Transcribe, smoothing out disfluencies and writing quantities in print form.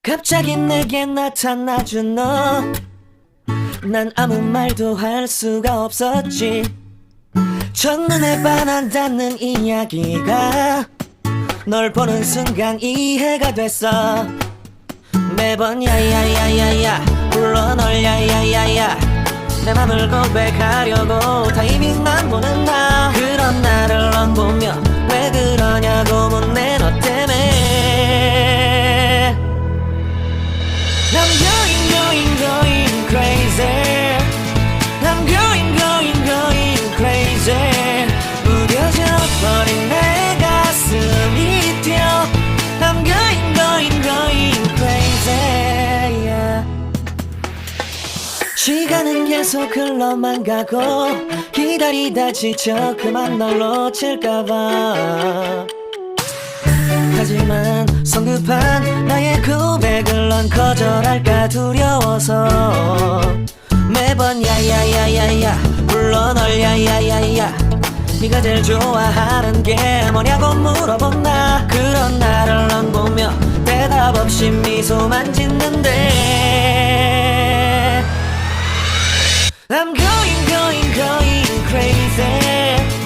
갑자기 내게 나타나준 너, 난 아무 말도 할 수가 없었지. 첫눈에 반한다는 이야기가 널 보는 순간 이해가 됐어. 매번 야야야야야 불러 널 야야야야, 내 맘을 고백하려고 타이밍만 보는 나. 그런 나를 넌 보며 왜 그러냐고 묻네. 너 때문에 I'm going crazy. I'm going crazy. 무뎌져 버린 내 가슴이 뛰어. I'm going crazy, yeah. 시간은 계속 흘러만 가고 기다리다 지쳐 그만 널 놓칠까봐. 하지만 성급한 나의 고백을 넌 거절할까 두려워서 매번 야야야야야 불러 널 야야야야. 네가 제일 좋아하는 게 뭐냐고 물어본 나. 그런 나를 넌 보며 대답 없이 미소만 짓는데 I'm going crazy.